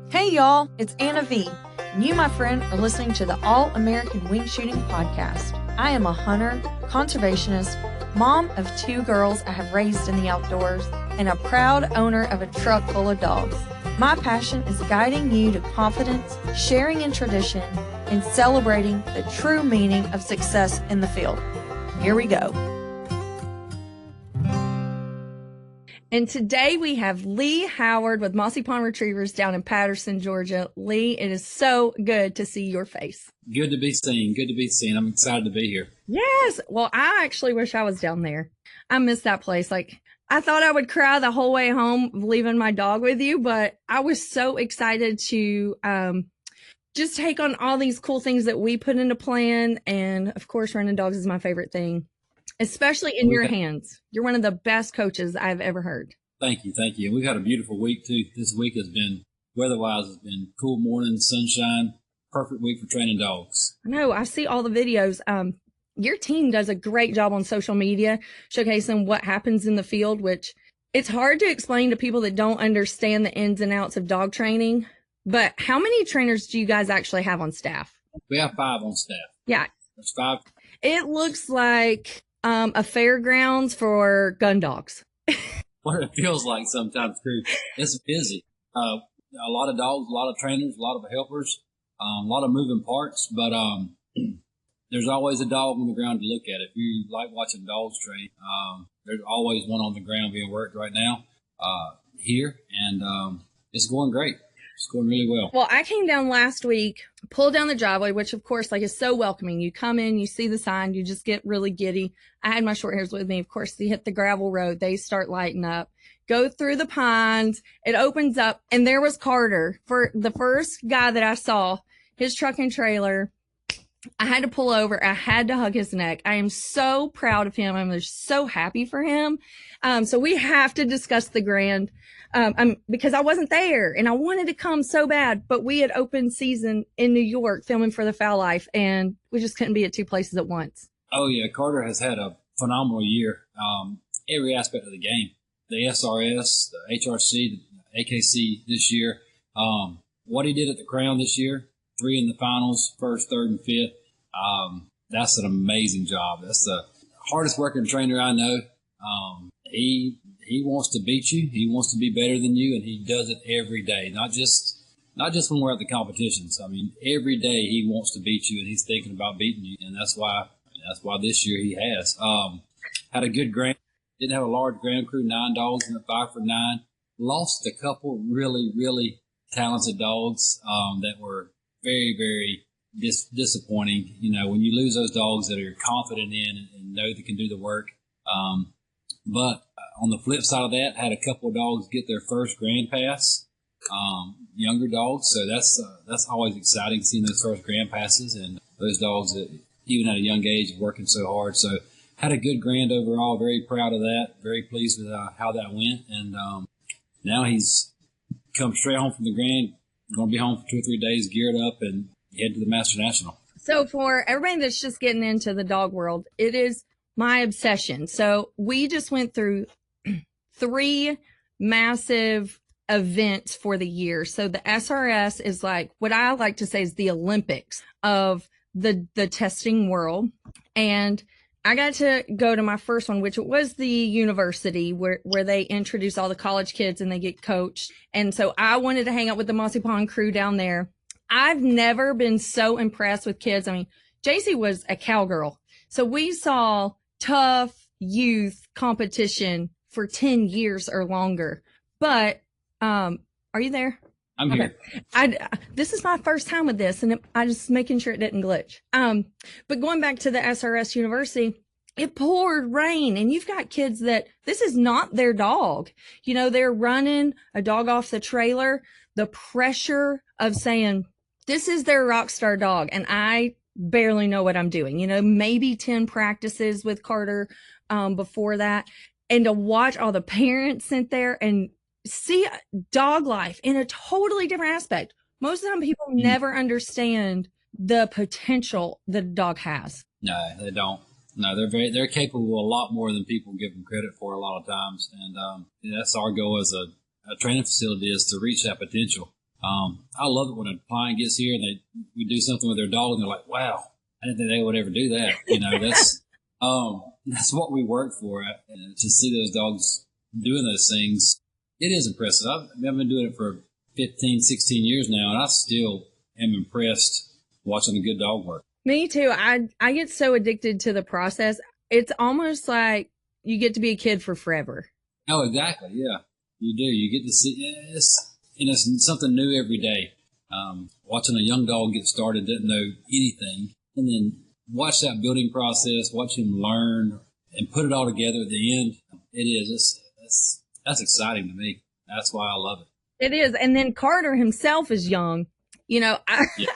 Hey y'all, it's Anna V, and you, my friend, are listening to the All American Wing Shooting Podcast. I am a hunter, conservationist, mom of 2 girls I have raised in the outdoors, and a proud owner of a truck full of dogs. My passion is guiding you to confidence, sharing in tradition, and celebrating the true meaning of success in the field. Here we go. And today we have Lee Howard with Mossy Pond Retrievers down in Patterson, Georgia. Lee, it is so good to see your face. Good to be seen. Good to be seen. I'm excited to be here. Yes. Well, I actually wish I was down there. I miss that place. Like, I thought I would cry the whole way home leaving my dog with you, but I was so excited to just take on all these cool things that we put into plan. And of course, running dogs is my favorite thing, especially in your hands. You're one of the best coaches I've ever heard. Thank you. Thank you. And we've had a beautiful week too. This week has been, weather-wise, has been cool morning, sunshine, perfect week for training dogs. I know. I see all the videos. Your team does a great job on social media showcasing what happens in the field, which it's hard to explain to people that don't understand the ins and outs of dog training. But how many trainers do you guys actually have on staff? We have 5 on staff. Yeah. There's 5. It looks like a fairgrounds for gun dogs. What it feels like sometimes too. It's busy. A lot of dogs, a lot of trainers, a lot of helpers, a lot of moving parts, but there's always a dog on the ground to look at. If you like watching dogs train, there's always one on the ground being worked right now here, and it's going great. It's going really well. Well, I came down last week, pulled down the driveway, which of course, like, is so welcoming. You come in, you see the sign, you just get really giddy. I had my short hairs with me. Of course, you hit the gravel road. They start lighting up, go through the pines. It opens up, and there was Carter. For the first guy that I saw, his truck and trailer, I had to pull over. I had to hug his neck. I am so proud of him. I'm just so happy for him. So we have to discuss the grand, because I wasn't there and I wanted to come so bad, but we had open season in New York filming for the Foul Life, and we just couldn't be at 2 places at once. Oh yeah. Carter has had a phenomenal year. Every aspect of the game, the SRS, the HRC, the AKC this year, what he did at the Crown this year, 3 in the finals, 1st, 3rd, and 5th. That's an amazing job. That's the hardest working trainer I know. He wants to beat you. He wants to be better than you, and he does it every day. Not just when we're at the competitions. I mean, every day he wants to beat you, and he's thinking about beating you, and that's why this year he has. Had a good grand. Didn't have a large grand crew. 9 dogs in the 5 for 9. Lost a couple really, really talented dogs that were very, very disappointing. You know, when you lose those dogs that you're confident in and know they can do the work. But on the flip side of that, had a couple of dogs get their first grand pass, younger dogs. So that's always exciting, seeing those first grand passes and those dogs that even at a young age working so hard. So had a good grand overall. Very proud of that. Very pleased with how that went. And now he's come straight home from the grand. Going to be home for 2 or 3 days, geared up, and head to the Master National. So for everybody that's just getting into the dog world, it is my obsession. So we just went through 3 massive events for the year. So the SRS is like what I like to say is the Olympics of the testing world. And I got to go to my first one, which was the university where they introduce all the college kids and they get coached. And so I wanted to hang out with the Mossy Pond crew down there. I've never been so impressed with kids. I mean, JC was a cowgirl. So we saw tough youth competition for 10 years or longer. But are you there? I'm here. This is my first time with this, and I just making sure it didn't glitch. But going back to the SRS University, it poured rain, and you've got kids that this is not their dog. You know, they're running a dog off the trailer. The pressure of saying, this is their rock star dog, and I barely know what I'm doing. You know, maybe 10 practices with Carter before that. And to watch all the parents sit there and see dog life in a totally different aspect. Most of the time people never understand the potential that a dog has. No, they don't. No, they're capable a lot more than people give them credit for a lot of times. And that's our goal as a training facility, is to reach that potential. I love it when a client gets here and we do something with their dog and they're like, wow, I didn't think they would ever do that. You know, that's what we work for. And to see those dogs doing those things, it is impressive. I've been doing it for 15, 16 years now, and I still am impressed watching a good dog work. Me too. I get so addicted to the process. It's almost like you get to be a kid for forever. Oh, exactly. Yeah, you do. You get to see it's something new every day. Watching a young dog get started, doesn't know anything, and then watch that building process, watch him learn and put it all together at the end. That's exciting to me. That's why I love it. It is. And then Carter himself is young. You know, Yeah.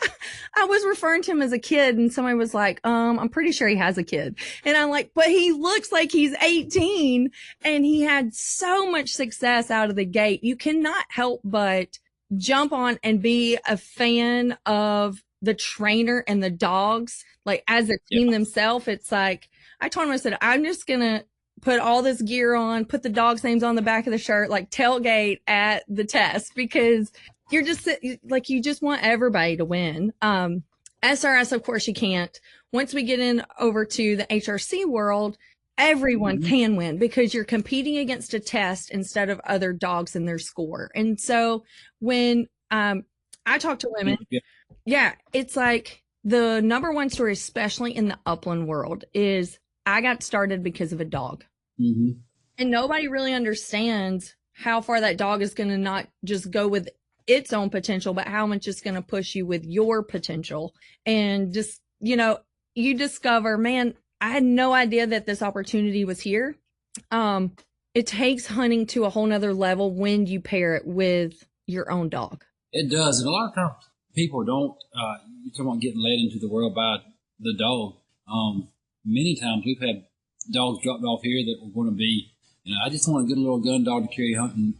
I was referring to him as a kid and somebody was like, I'm pretty sure he has a kid. And I'm like, but he looks like he's 18 and he had so much success out of the gate. You cannot help but jump on and be a fan of the trainer and the dogs, like as a team themselves. It's like, I told him, I said, I'm just going to put all this gear on, put the dog's names on the back of the shirt, like tailgate at the test, because you're just like, you just want everybody to win. SRS, of course, you can't. Once we get in over to the HRC world, everyone can win because you're competing against a test instead of other dogs in their score. And so when I talk to women, it's like the number one story, especially in the upland world, is I got started because of a dog. And nobody really understands how far that dog is going to not just go with its own potential, but how much it's going to push you with your potential. And just, you know, you discover, man, I had no idea that this opportunity was here. It takes hunting to a whole nother level when you pair it with your own dog. It does. And a lot of times people don't, you're talking about getting led into the world by the dog. Many times we've had dogs dropped off here that were going to be, you know, I just want a good little gun dog to carry hunting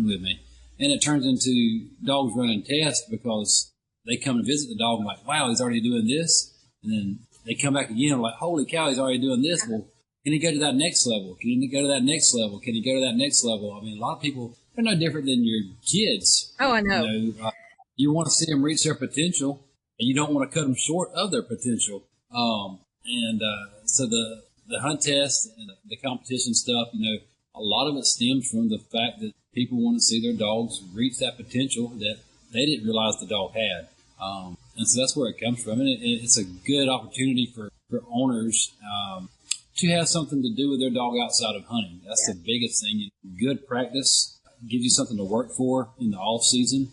with me. And it turns into dogs running tests because they come and visit the dog and like, wow, he's already doing this. And then they come back again like, holy cow, he's already doing this. Well, can he go to that next level? Can he go to that next level? Can he go to that next level? I mean, a lot of people, they're no different than your kids. Oh, I know. You want to see them reach their potential and you don't want to cut them short of their potential. So the hunt test and the competition stuff, you know, a lot of it stems from the fact that people want to see their dogs reach that potential that they didn't realize the dog had. And so that's where it comes from. And it's a good opportunity for owners to have something to do with their dog outside of hunting. That's the biggest thing. Good practice gives you something to work for in the off season.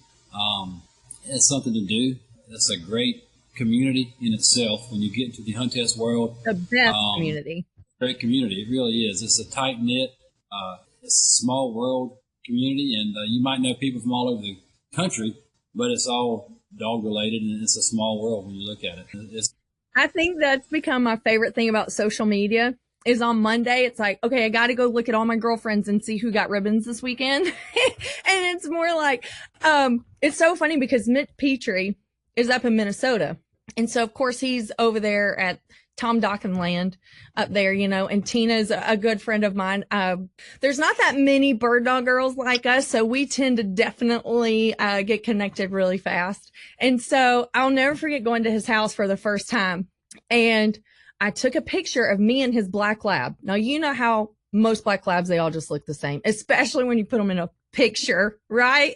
It's something to do. It's a great community in itself when you get into the hunt test world. The best community. Great community. It really is. It's a tight knit, it's a small world community, and you might know people from all over the country, but it's all dog related, and it's a small world when you look at it. I think that's become my favorite thing about social media is on Monday. It's like, okay, I got to go look at all my girlfriends and see who got ribbons this weekend. And it's more like, it's so funny because Mitch Petrie is up in Minnesota. And so of course he's over there at Tom Dockenland up there, you know, and Tina's a good friend of mine. There's not that many bird dog girls like us, so we tend to definitely get connected really fast. And so I'll never forget going to his house for the first time. And I took a picture of me and his black lab. Now, you know how most black labs, they all just look the same, especially when you put them in a picture, right?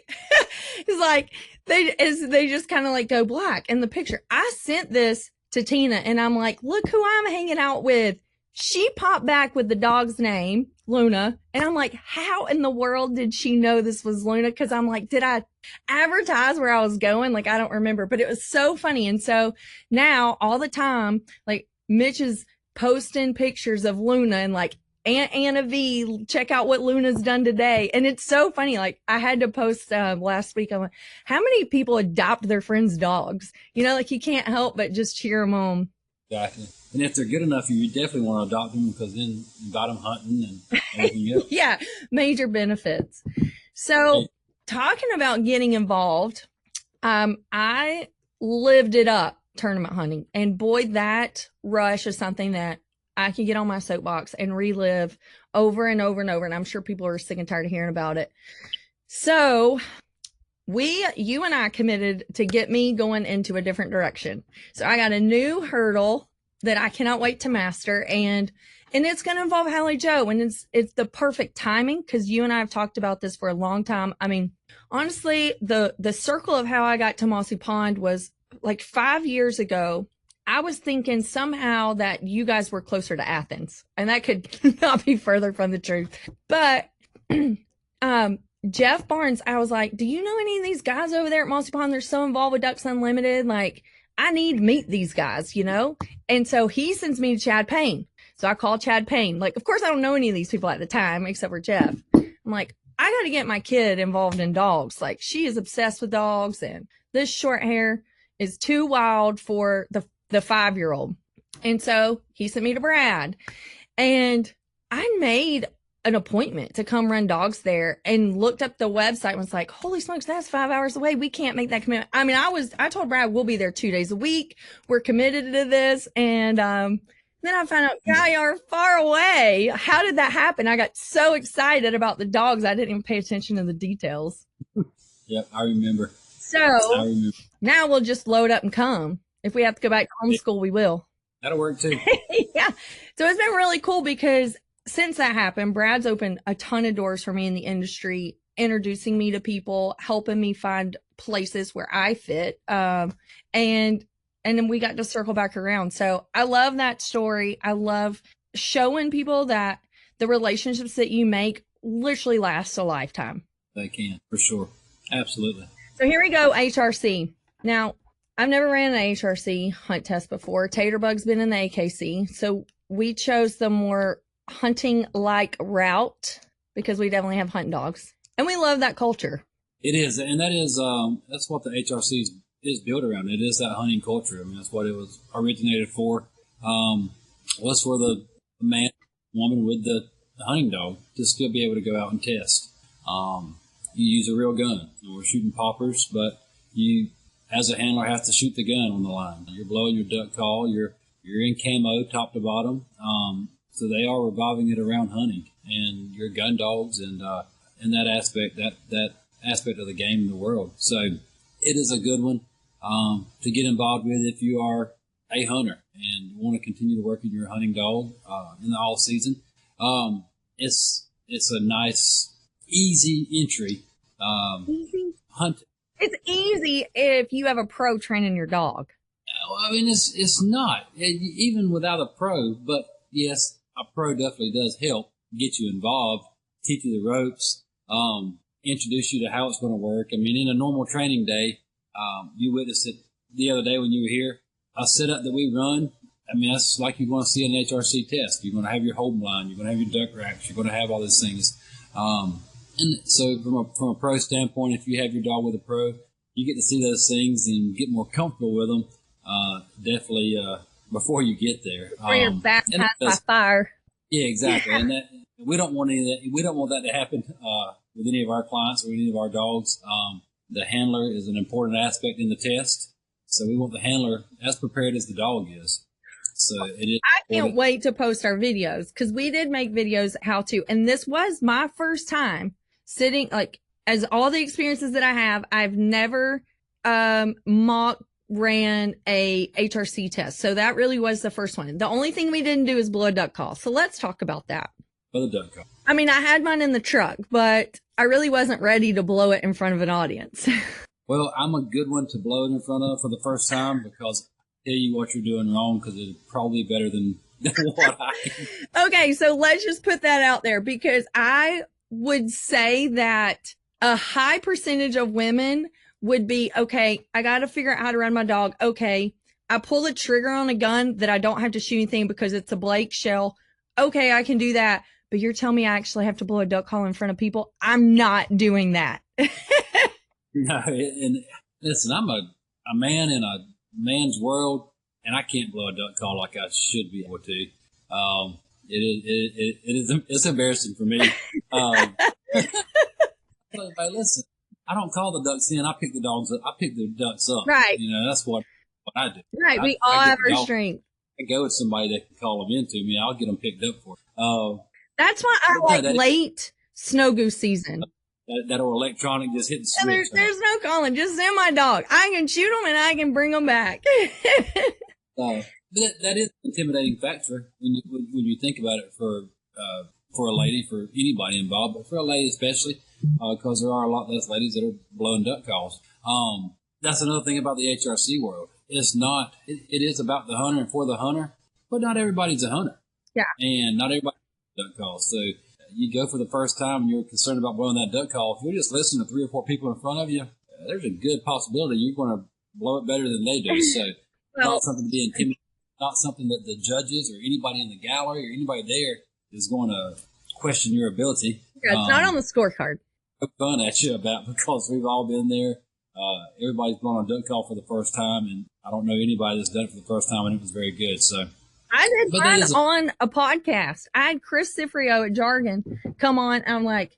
It's like they just kind of like go black in the picture. I sent this to Tina and I'm like, look who I'm hanging out with. She popped back with the dog's name, Luna. And I'm like, how in the world did she know this was Luna? Cause I'm like, did I advertise where I was going? Like, I don't remember, but it was so funny. And so now all the time, like Mitch is posting pictures of Luna and like, Aunt Anna V, check out what Luna's done today. And it's so funny. Like I had to post last week. I'm like, how many people adopt their friends' dogs? You know, like you can't help but just cheer them on. Exactly. And if they're good enough, you definitely want to adopt them because then you got them hunting and everything else. Yeah, major benefits. So talking about getting involved, I lived it up tournament hunting. And boy, that rush is something that I can get on my soapbox and relive over and over and over. And I'm sure people are sick and tired of hearing about it. So you and I committed to get me going into a different direction. So I got a new hurdle that I cannot wait to master, and it's going to involve Hallie Joe, and it's the perfect timing because you and I have talked about this for a long time. I mean, honestly, the circle of how I got to Mossy Pond was like 5 years ago. I was thinking somehow that you guys were closer to Athens, and that could not be further from the truth. But Jeff Barnes, I was like, do you know any of these guys over there at Mossy Pond? They're so involved with Ducks Unlimited. Like, I need to meet these guys, you know? And so he sends me to Chad Payne. So I call Chad Payne. Like, of course, I don't know any of these people at the time except for Jeff. I'm like, I got to get my kid involved in dogs. Like, she is obsessed with dogs, and this short hair is too wild for the 5-year-old. And so he sent me to Brad, and I made an appointment to come run dogs there and looked up the website and was like, holy smokes, that's 5 hours away. We can't make that commitment. I mean, I told Brad, we'll be there 2 days a week. We're committed to this. And, then I found out, God, you're far away. How did that happen? I got so excited about the dogs. I didn't even pay attention to the details. Yep. I remember. So now we'll just load up and come. If we have to go back to homeschool, we will. That'll work too. Yeah. So it's been really cool because since that happened, Brad's opened a ton of doors for me in the industry, introducing me to people, helping me find places where I fit. And then we got to circle back around. So I love that story. I love showing people that the relationships that you make literally last a lifetime. They can, for sure. Absolutely. So here we go, HRC. Now, I've never ran an HRC hunt test before. Taterbug's been in the AKC. So we chose the more hunting-like route because we definitely have hunting dogs. And we love that culture. It is. And that is, that's what the HRC is built around. It is that hunting culture. I mean, that's what it was originated for. Was for the man, woman with the hunting dog to still be able to go out and test. You use a real gun. We're shooting poppers, but you, as a handler, have to shoot the gun on the line. You're blowing your duck call. You're in camo, top to bottom. So they are revolving it around hunting and your gun dogs and that aspect of the game in the world. So it is a good one to get involved with if you are a hunter and want to continue to work in your hunting dog in the off season. It's a nice, easy entry. Easy? Hunt. It's easy if you have a pro training your dog. I mean, it's not, even without a pro, but yes, a pro definitely does help get you involved, teach you the ropes, introduce you to how it's going to work. I mean, in a normal training day, you witnessed it the other day when you were here. A setup that we run, I mean, that's like you're going to see an HRC test. You're going to have your hold blind. You're going to have your duck racks. You're going to have all these things. And so from a pro standpoint, if you have your dog with a pro, you get to see those things and get more comfortable with them. Definitely, before you get there. Before you're baptized by fire. Yeah, exactly. And that, we don't want any of that. We don't want that to happen, with any of our clients or any of our dogs. The handler is an important aspect in the test. So we want the handler as prepared as the dog is. So it is. I can't wait to post our videos because we did make videos how to, and this was my first time sitting, like, as all the experiences that I have, I've never, mock ran a HRC test. So that really was the first one. The only thing we didn't do is blow a duck call. So let's talk about that. Blow the duck call. I mean, I had mine in the truck, but I really wasn't ready to blow it in front of an audience. Well, I'm a good one to blow it in front of for the first time because I tell you what you're doing wrong because it's probably better than what I am. Okay, so let's just put that out there because I would say that a high percentage of women would be, okay, I got to figure out how to run my dog. Okay, I pull the trigger on a gun that I don't have to shoot anything because it's a Blake shell. Okay, I can do that. But you're telling me I actually have to blow a duck call in front of people? I'm not doing that. No, and listen, I'm a man in a man's world, and I can't blow a duck call like I should be able to. It's embarrassing for me. But listen, I don't call the ducks in. I pick the dogs up. I pick the ducks up. Right. You know, that's what I do. Right. We all have our strength. I go with somebody that can call them into me. I'll get them picked up for it. That's why I like late snow goose season. that old electronic just hitting switch. There's no calling. Just send my dog. I can shoot them and I can bring them back. But that is an intimidating factor when you think about it for a lady, for anybody involved, but for a lady especially, because there are a lot less ladies that are blowing duck calls. That's another thing about the HRC world. It's not. It is about the hunter and for the hunter, but not everybody's a hunter. Yeah. And not everybody duck calls. So you go for the first time and you're concerned about blowing that duck call. If you're just listening to 3 or 4 people in front of you, there's a good possibility you're going to blow it better than they do. So not something to be intimidated. Not something that the judges or anybody in the gallery or anybody there is going to question your ability. Yeah, it's not on the scorecard. Fun at you about, because we've all been there. Everybody's blown a duck call for the first time, and I don't know anybody that's done it for the first time, and it was very good. So I did mine on a podcast. I had Chris Cifrio at Jargon come on, and I'm like,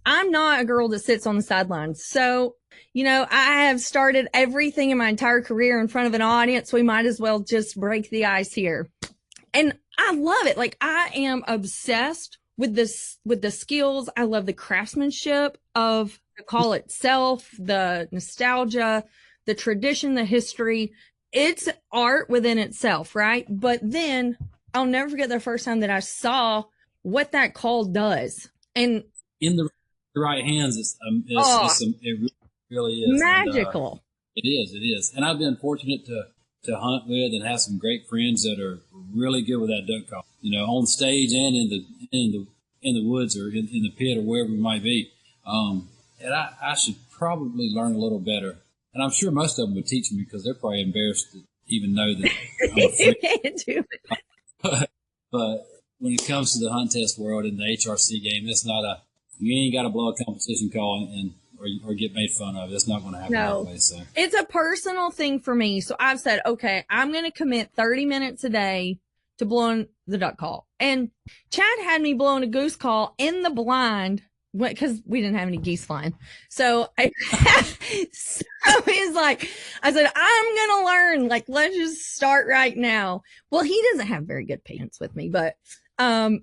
I'm not a girl that sits on the sidelines. So, you know, I have started everything in my entire career in front of an audience. We might as well just break the ice here. And I love it. Like, I am obsessed with this, with the skills. I love the craftsmanship of the call itself, the nostalgia, the tradition, the history. It's art within itself, right? But then I'll never forget the first time that I saw what that call does. And in the right hands, it really is magical. And, it is. And I've been fortunate to hunt with and have some great friends that are really good with that duck call. You know, on stage and in the woods or in the pit or wherever it might be. And I should probably learn a little better. And I'm sure most of them would teach me because they're probably embarrassed to even know that I'm a freak. You can't do it. But when it comes to the hunt test world and the HRC game, it's not you ain't got to blow a competition call or get made fun of. It's not going to happen that way. So it's a personal thing for me. So I've said, okay, I'm going to commit 30 minutes a day to blowing the duck call. And Chad had me blowing a goose call in the blind because we didn't have any geese flying. So he's like, I said, I'm going to learn. Like, let's just start right now. Well, he doesn't have very good patience with me, but I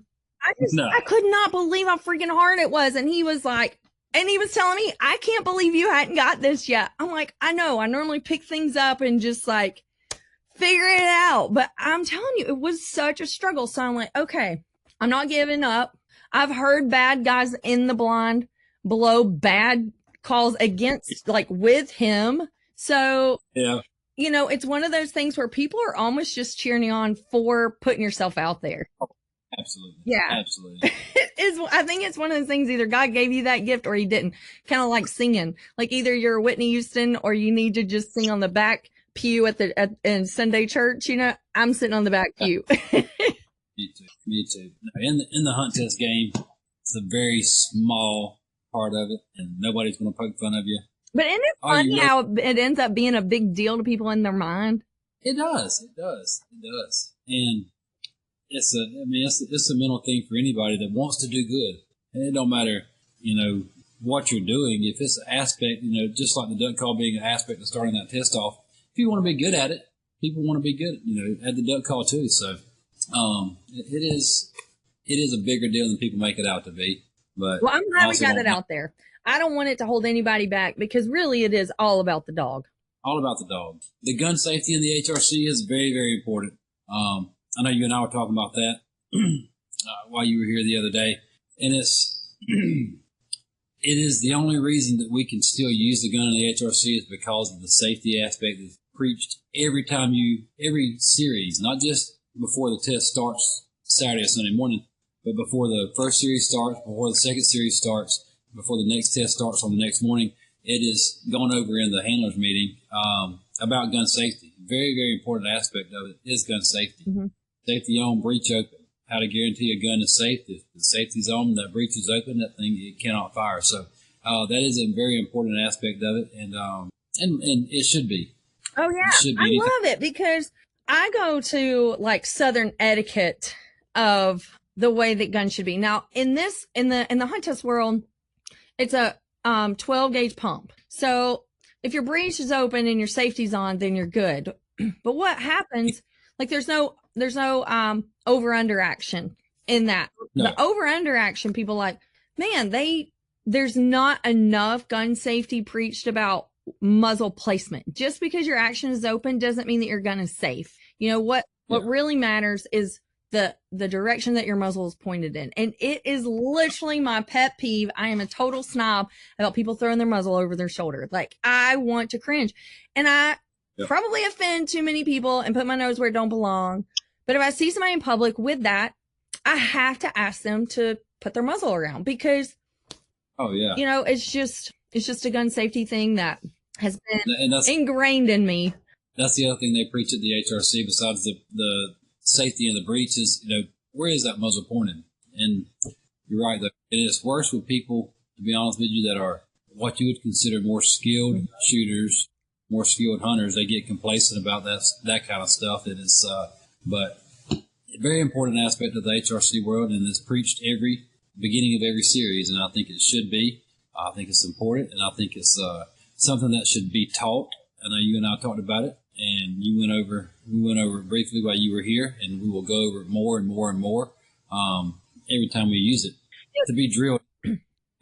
could not believe how freaking hard it was. And he was like, and he was telling me, I can't believe you hadn't got this yet. I'm like, I know. I normally pick things up and just like figure it out. But I'm telling you, it was such a struggle. So I'm like, okay, I'm not giving up. I've heard bad guys in the blind blow bad calls against, like, with him. So, yeah, you know, it's one of those things where people are almost just cheering you on for putting yourself out there. Absolutely. Yeah. Absolutely. I think it's one of those things, either God gave you that gift or he didn't. Kind of like singing. Like, either you're Whitney Houston or you need to just sing on the back pew in Sunday church. You know, I'm sitting on the back pew. Me too. No, in the hunt test game, it's a very small part of it, and nobody's going to poke fun of you. But isn't it funny how it ends up being a big deal to people in their mind? It does. And it's a mental thing for anybody that wants to do good. And it don't matter, you know, what you're doing. If it's an aspect, you know, just like the duck call being an aspect of starting that test off, if you want to be good at it, people want to be good, you know, at the duck call too. So, it is a bigger deal than people make it out to be. But well, I'm glad we got it out there. I don't want it to hold anybody back because really it is all about the dog. All about the dog. The gun safety in the HRC is very, very important. I know you and I were talking about that while you were here the other day, and it is the only reason that we can still use the gun in the HRC is because of the safety aspect that's preached every series, not just before the test starts Saturday or Sunday morning, but before the first series starts, before the second series starts, before the next test starts on the next morning. It is gone over in the handlers meeting about gun safety. Very, very important aspect of it is gun safety. Mm-hmm. Safety on, breech open. How to guarantee a gun is safe. If the safety's on, that breech is open, that thing, it cannot fire. So that is a very important aspect of it, and it should be. Oh yeah, I love it because I go to like Southern etiquette of the way that guns should be. Now in the hunt test world, it's a 12 gauge pump. So if your breech is open and your safety's on, then you're good. But what happens, like there's no over under action in that. No. The over under action, people like, man, they there's not enough gun safety preached about muzzle placement. Just because your action is open doesn't mean that your gun is safe. You know, what really matters is the direction that your muzzle is pointed in. And it is literally my pet peeve. I am a total snob about people throwing their muzzle over their shoulder. Like, I want to cringe. And I probably offend too many people and put my nose where it don't belong. But if I see somebody in public with that, I have to ask them to put their muzzle around, because you know, it's just a gun safety thing that has been ingrained in me. That's the other thing they preach at the HRC, besides the safety and the breach, is, you know, where is that muzzle pointed? And you're right, though. It is worse with people, to be honest with you, that are what you would consider more skilled shooters, more skilled hunters. They get complacent about that kind of stuff. It is, but a very important aspect of the HRC world, and it's preached every beginning of every series, and I think it should be. I think it's important, and I think it's something that should be taught. I know you and I talked about it, and we went over it briefly while you were here, and we will go over it more and more and more every time we use it to be drilled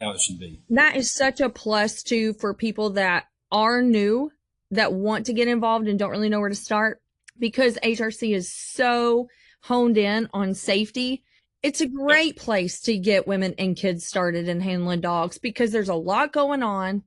how it should be. That is such a plus too for people that are new, that want to get involved and don't really know where to start, because HRC is so honed in on safety. It's a great place to get women and kids started in handling dogs, because there's a lot going on.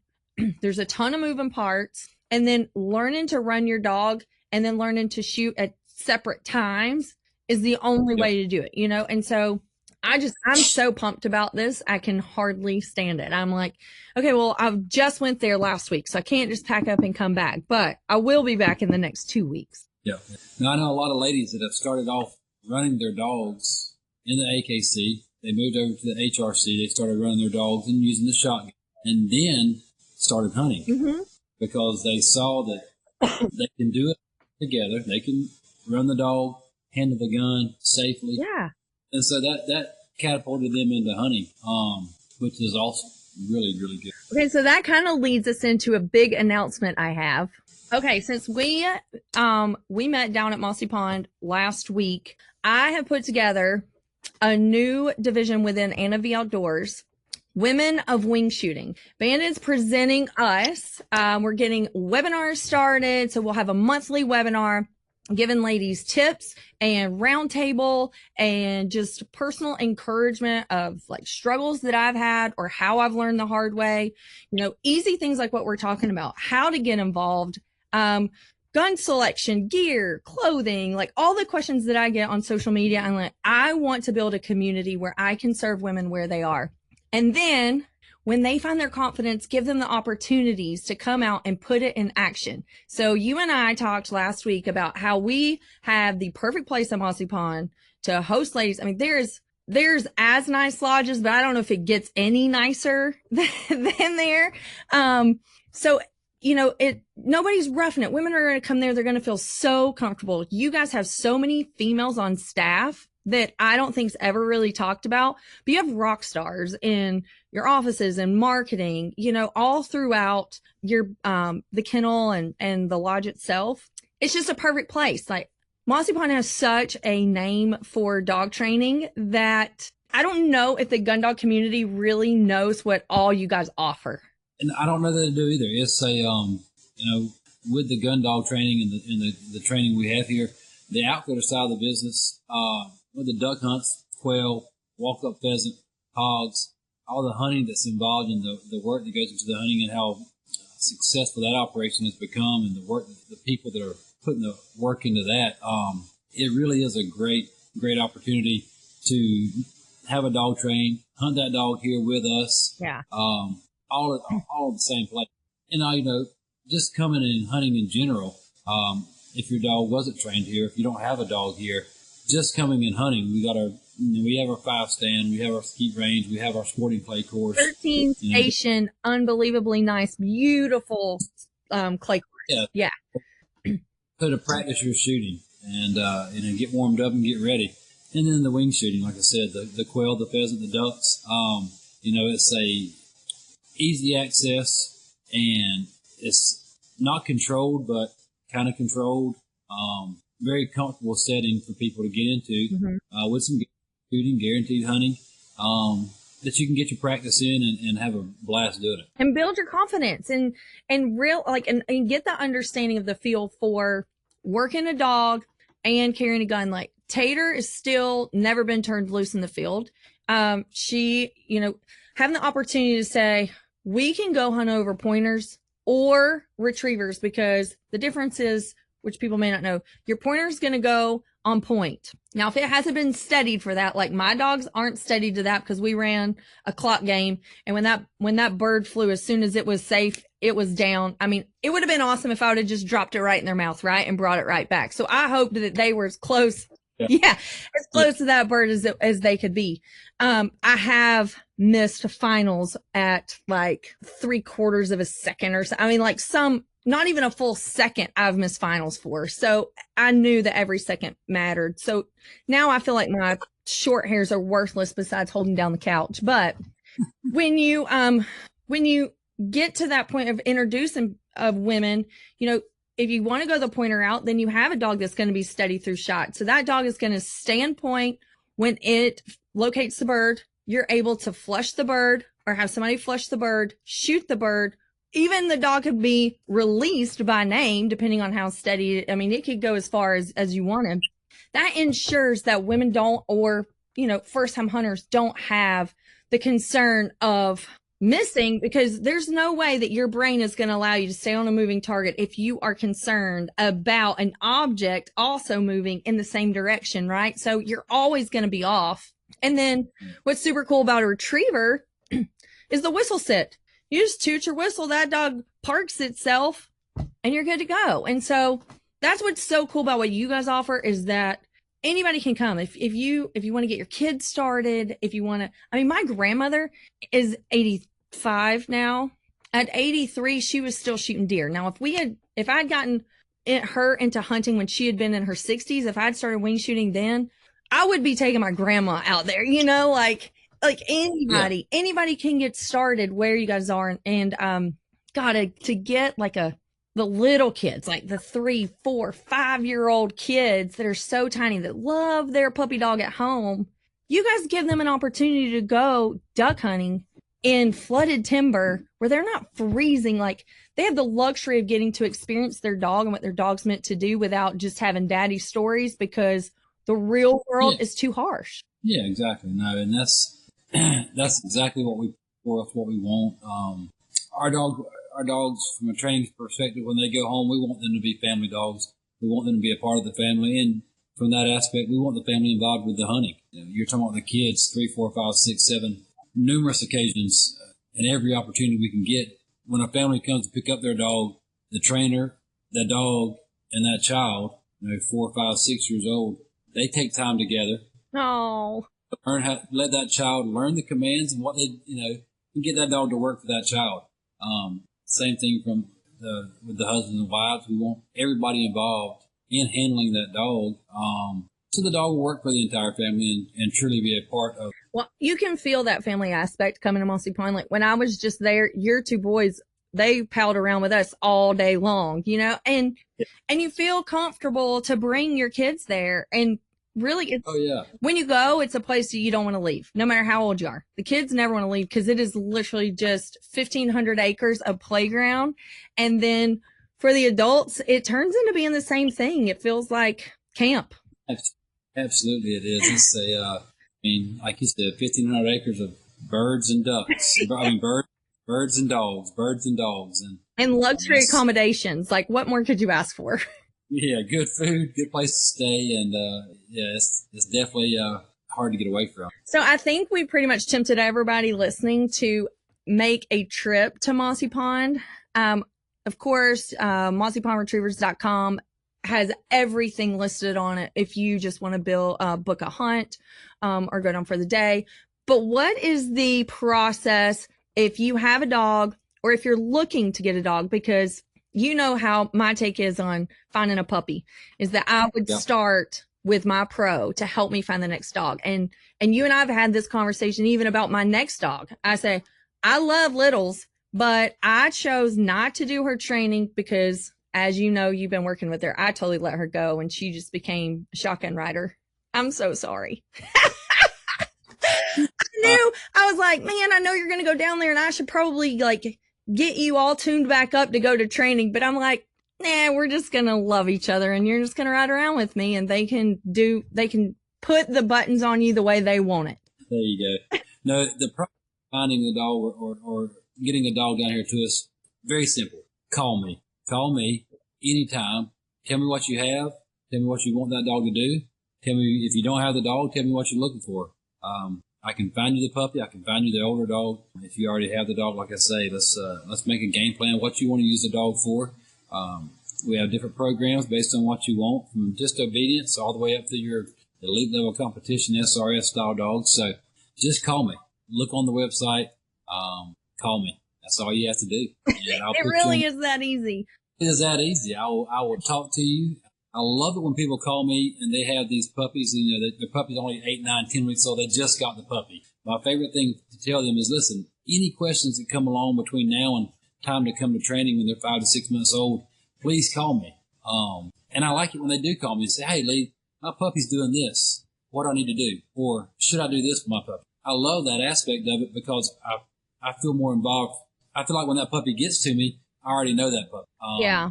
There's a ton of moving parts, and then learning to run your dog and then learning to shoot at separate times is the only way to do it, you know? And so I'm so pumped about this. I can hardly stand it. I'm like, okay, well, I just went there last week, so I can't just pack up and come back, but I will be back in the next 2 weeks. Yeah. Now, I know a lot of ladies that have started off running their dogs in the AKC. They moved over to the HRC. They started running their dogs and using the shotgun, and then started hunting because they saw that they can do it together. They can run the dog, handle the gun safely. Yeah. And so that catapulted them into hunting, which is also really, really good. Okay, so that kind of leads us into a big announcement I have. Okay, since we met down at Mossy Pond last week, I have put together a new division within Anna V Outdoors, Women of Wing Shooting. Bandit's presenting us. We're getting webinars started, so we'll have a monthly webinar giving ladies tips and roundtable and just personal encouragement of like struggles that I've had or how I've learned the hard way. You know, easy things like what we're talking about, how to get involved, gun selection, gear, clothing, like all the questions that I get on social media. I'm like, I want to build a community where I can serve women where they are. And then when they find their confidence, give them the opportunities to come out and put it in action. So you and I talked last week about how we have the perfect place at Mossy Pond to host ladies. I mean, there's as nice lodges, but I don't know if it gets any nicer than there. So, you know, nobody's roughing it. Women are going to come there. They're going to feel so comfortable. You guys have so many females on staff that I don't think's ever really talked about, but you have rock stars in your offices and marketing, you know, all throughout your, the kennel and the lodge itself. It's just a perfect place. Like, Mossy Pond has such a name for dog training that I don't know if the gun dog community really knows what all you guys offer. And I don't know that they do either. It's a, you know, with the gun dog training and the training we have here, the outfitter side of the business, with the duck hunts, quail, walk-up pheasant, hogs, all the hunting that's involved in the work that goes into the hunting and how successful that operation has become, and the people that are putting the work into that. It really is a great opportunity to have a dog train, hunt that dog here with us. Yeah. All in the same place. And you know, just coming and hunting in general, if your dog wasn't trained here, if you don't have a dog here, just coming and hunting, we have our 5-stand, we have our skeet range, we have our sporting clay course. 13 station, unbelievably nice, beautiful clay course. Yeah. So to practice your shooting and get warmed up and get ready. And then the wing shooting, like I said, the quail, the pheasant, the ducks, you know, it's a easy access, and it's not controlled, but kind of controlled. Very comfortable setting for people to get into with some shooting, guaranteed hunting. that you can get your practice in and have a blast doing it. And build your confidence and real like and get the understanding of the feel for working a dog and carrying a gun. Like Tater is still never been turned loose in the field. She, having the opportunity to say, we can go hunt over pointers or retrievers, because the difference is, which people may not know, your pointer is going to go on point. Now, if it hasn't been studied for that, like my dogs aren't studied to that, because we ran a clock game, and when that bird flew, as soon as it was safe, it was down. I mean, it would have been awesome if I would have just dropped it right in their mouth, right, and brought it right back. So I hoped that they were as close, as close to that bird as they could be. I have missed finals at like 3/4 of a second or so. I mean, like not even a full second I've missed finals for. So I knew that every second mattered. So now I feel like my short hairs are worthless besides holding down the couch. But when you get to that point of introducing of women, if you want to go the pointer route, then you have a dog that's going to be steady through shot. So that dog is going to stand point when it locates the bird. You're able to flush the bird or have somebody flush the bird, shoot the bird. Even the dog could be released by name, depending on how steady. I mean, it could go as far as you want him. That ensures that women don't, or, first time hunters don't have the concern of missing, because there's no way that your brain is going to allow you to stay on a moving target if you are concerned about an object also moving in the same direction, right? So you're always going to be off. And then what's super cool about a retriever is the whistle sit. You just toot your whistle, that dog parks itself, and you're good to go. And so that's what's so cool about what you guys offer, is that anybody can come. If you want to get your kids started, if you want to, I mean, my grandmother is 85 now. At 83, she was still shooting deer. Now, if I'd gotten her into hunting when she had been in her 60s, if I'd started wing shooting then, I would be taking my grandma out there, like anybody can get started where you guys are. And, to get like the little kids, like the 3, 4, 5-year-old kids that are so tiny that love their puppy dog at home, you guys give them an opportunity to go duck hunting in flooded timber where they're not freezing. Like, they have the luxury of getting to experience their dog and what their dog's meant to do without just having daddy stories, because the real world is too harsh. Yeah, exactly. No, and that's exactly what we want. Our dogs, from a training perspective, when they go home, we want them to be family dogs. We want them to be a part of the family, and from that aspect, we want the family involved with the hunting. You're talking about the kids, 3, 4, 5, 6, 7, numerous occasions, and every opportunity we can get. When a family comes to pick up their dog, the trainer, the dog, and that child, 4, 5, 6 years old, they take time together. Oh. Let that child learn the commands and what they, and get that dog to work for that child. Same thing with the husbands and wives. We want everybody involved in handling that dog. So the dog will work for the entire family and truly be a part of. Well, you can feel that family aspect coming to Mossy Pond. Like when I was just there, your 2 boys, they palled around with us all day long, and you feel comfortable to bring your kids there. And really, when you go, it's a place that you don't want to leave, no matter how old you are. The kids never want to leave, because it is literally just 1,500 acres of playground. And then for the adults, it turns into being the same thing. It feels like camp. Absolutely, it is. It's like you said, 1,500 acres of birds and ducks. Birds and dogs, and luxury accommodations. Like, what more could you ask for? Yeah, good food, good place to stay, and it's definitely hard to get away from. So I think we pretty much tempted everybody listening to make a trip to Mossy Pond. Of course, mossypondretrievers.com has everything listed on it if you just want to book a hunt or go down for the day. But what is the process if you have a dog, or if you're looking to get a dog? Because you know how my take is on finding a puppy, is that I would start with my pro to help me find the next dog. And you and I have had this conversation even about my next dog. I say, I love littles, but I chose not to do her training because, as you know, you've been working with her. I totally let her go, and she just became a shotgun rider. I'm so sorry. I I was like, man, I know you're going to go down there and I should probably like get you all tuned back up to go to training. But I'm like, nah, we're just going to love each other and you're just going to ride around with me and they can put the buttons on you the way they want it. There you go. No, the problem finding the dog or getting a dog down here to us, very simple. Call me anytime. Tell me what you have. Tell me what you want that dog to do. Tell me if you don't have the dog, tell me what you're looking for. I can find you the puppy. I can find you the older dog. If you already have the dog, like I say, let's make a game plan. What you want to use the dog for. We have different programs based on what you want, from just obedience all the way up to your elite level competition SRS style dogs. So just call me. Look on the website. Call me. That's all you have to do. It really is that easy. It is that easy. I will talk to you. I love it when people call me and they have these puppies. You know, the puppy's only 8, 9, 10 weeks old. They just got the puppy. My favorite thing to tell them is, listen, any questions that come along between now and time to come to training when they're 5 to 6 months old, please call me. And I like it when they do call me and say, hey, Lee, my puppy's doing this. What do I need to do? Or should I do this for my puppy? I love that aspect of it because I feel more involved. I feel like when that puppy gets to me, I already know that puppy. Yeah.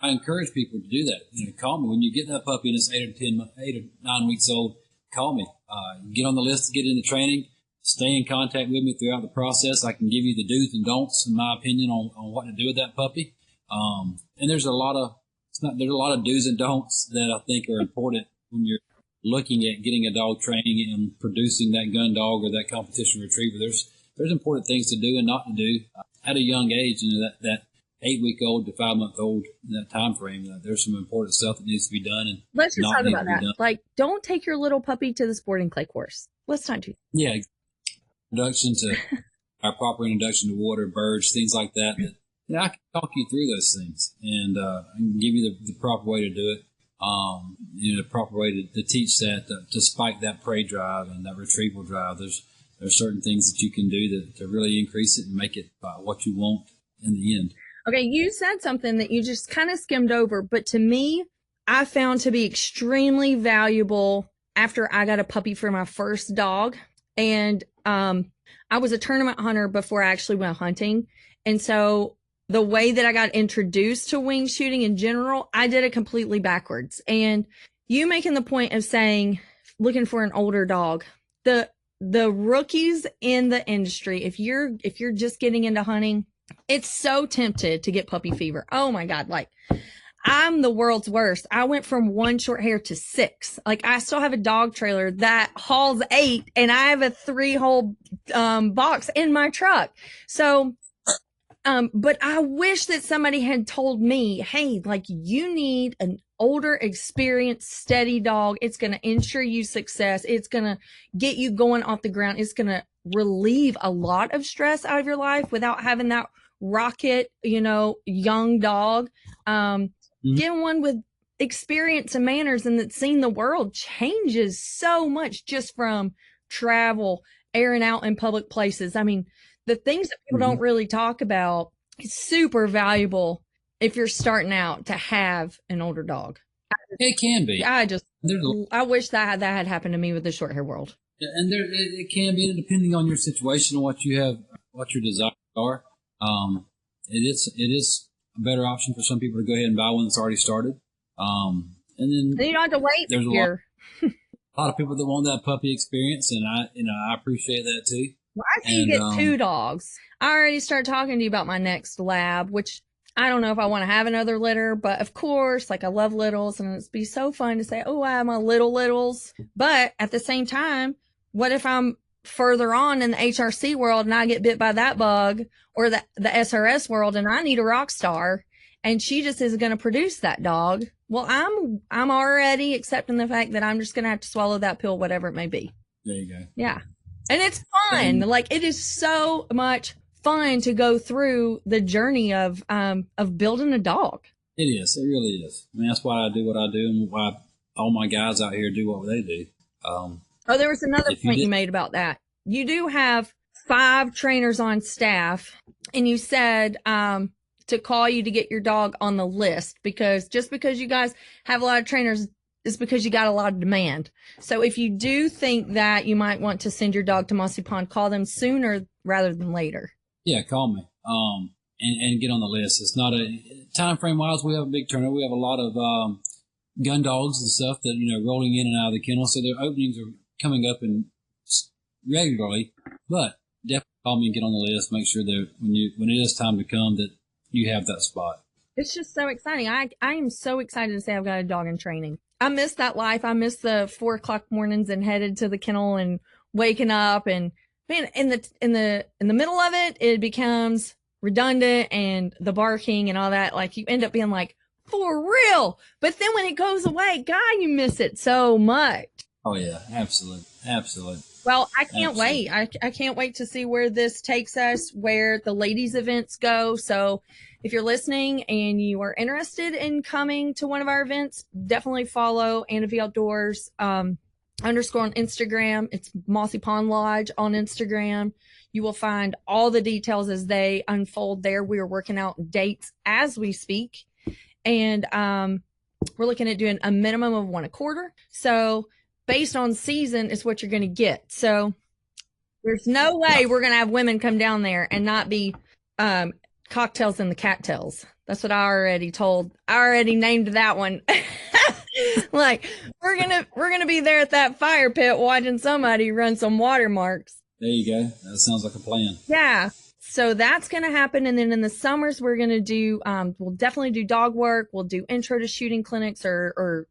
I encourage people to do that. You know, call me when you get that puppy and it's 8 or 9 weeks old. Call me. Get on the list to get into training. Stay in contact with me throughout the process. I can give you the do's and don'ts, in my opinion, on what to do with that puppy. And there's a lot of do's and don'ts that I think are important when you're looking at getting a dog training and producing that gun dog or that competition retriever. There's important things to do and not to do at a young age. You know, that 8-week-old to 5-month-old, in that time frame, there's some important stuff that needs to be done. And let's just talk about that. Like, don't take your little puppy to the sporting clay course. Let's not do that. Yeah. Introduction to our proper introduction to water, birds, things like that. You know, I can talk you through those things and I can give you the proper way to do it. You know, the proper way to teach that, to spike that prey drive and that retrieval drive. There's certain things that you can do to really increase it and make it what you want in the end. Okay, you said something that you just kind of skimmed over, but to me, I found to be extremely valuable after I got a puppy for my first dog. And I was a tournament hunter before I actually went hunting. And so the way that I got introduced to wing shooting in general, I did it completely backwards. And you making the point of saying, looking for an older dog, the rookies in the industry, if you're just getting into hunting, it's so tempted to get puppy fever. Oh my God. Like, I'm the world's worst. I went from 1 short hair to 6. Like, I still have a dog trailer that hauls 8 and I have a 3-hole box in my truck. So, but I wish that somebody had told me, hey, like, you need an older, experienced, steady dog. It's going to ensure you success. It's going to get you going off the ground. It's going to relieve a lot of stress out of your life without having that rocket, you know, young dog. Getting one with experience and manners and that's seen the world changes so much just from travel, airing out in public places. I mean, the things that people don't really talk about is super valuable if you're starting out to have an older dog. It can be. I wish that had happened to me with the short hair world. Yeah, and it can be, depending on your situation and what you have, what your desires are. It is a better option for some people to go ahead and buy one that's already started. And then you don't have to wait there's a year. A lot of people that want that puppy experience, and I appreciate that too. Well, I see you get 2 dogs. I already started talking to you about my next lab, which I don't know if I want to have another litter, but of course, like, I love littles and it'd be so fun to say, oh, I have my littles. But at the same time, what if I'm further on in the HRC world and I get bit by that bug, or the SRS world and I need a rock star and she just isn't going to produce that dog? Well, I'm already accepting the fact that I'm just going to have to swallow that pill, whatever it may be. There you go. Yeah. And it's fun. Like, it is so much fun to go through the journey of building a dog. It is. It really is. I mean, that's why I do what I do and why all my guys out here do what they do. There was another point you made about that. You do have 5 trainers on staff, and you said to call you to get your dog on the list, because just because you guys have a lot of trainers is because you got a lot of demand. So if you do think that you might want to send your dog to Mossy Pond, call them sooner rather than later. Yeah, call me. And get on the list. It's not a time frame wise. We have a big turnover. We have a lot of gun dogs and stuff that rolling in and out of the kennel. So their openings are coming up and regularly. But definitely call me and get on the list. Make sure that when it is time to come, that you have that spot. It's just so exciting. I am so excited to say I've got a dog in training. I miss that life. I miss the 4 o'clock mornings and headed to the kennel and waking up, and man, in the middle of it, it becomes redundant, and the barking and all that. Like, you end up being like, for real. But then when it goes away, God, you miss it so much. Oh yeah, absolutely. Well, I can't wait. I can't wait to see where this takes us, where the ladies events go. So if you're listening and you are interested in coming to one of our events, definitely follow Anna V Outdoors _ on Instagram. It's Mossy Pond Lodge on Instagram. You will find all the details as they unfold there. We are working out dates as we speak. And we're looking at doing a minimum of 1 a quarter. So based on season is what you're going to get. So there's no way we're going to have women come down there and not be cocktails in the cattails. That's what I already named that one. Like, we're gonna be there at that fire pit watching somebody run some watermarks. There you go. That sounds like a plan. Yeah. So that's going to happen. And then in the summers, we're going to do, we'll definitely do dog work. We'll do intro to shooting clinics or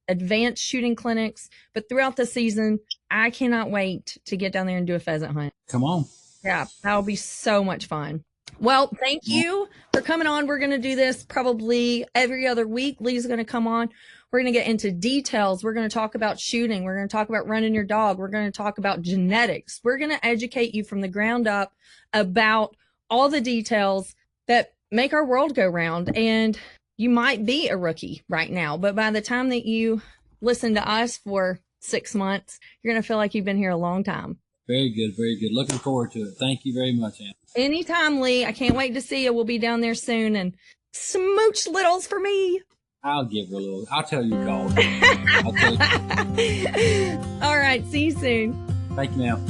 advanced shooting clinics. But throughout the season, I cannot wait to get down there and do a pheasant hunt. Come on. Yeah, that'll be so much fun. Well, thank you for coming on. We're going to do this probably every other week. Lee's going to come on. We're going to get into details. We're going to talk about shooting. We're going to talk about running your dog. We're going to talk about genetics. We're going to educate you from the ground up about all the details that make our world go round. And you might be a rookie right now, but by the time that you listen to us for 6 months, you're going to feel like you've been here a long time. Very good. Very good. Looking forward to it. Thank you very much, Ann. Anytime, Lee. I can't wait to see you. We'll be down there soon, and smooch littles for me. I'll give her a little. I'll tell you, call. I'll tell you. All right. See you soon. Thank you, ma'am.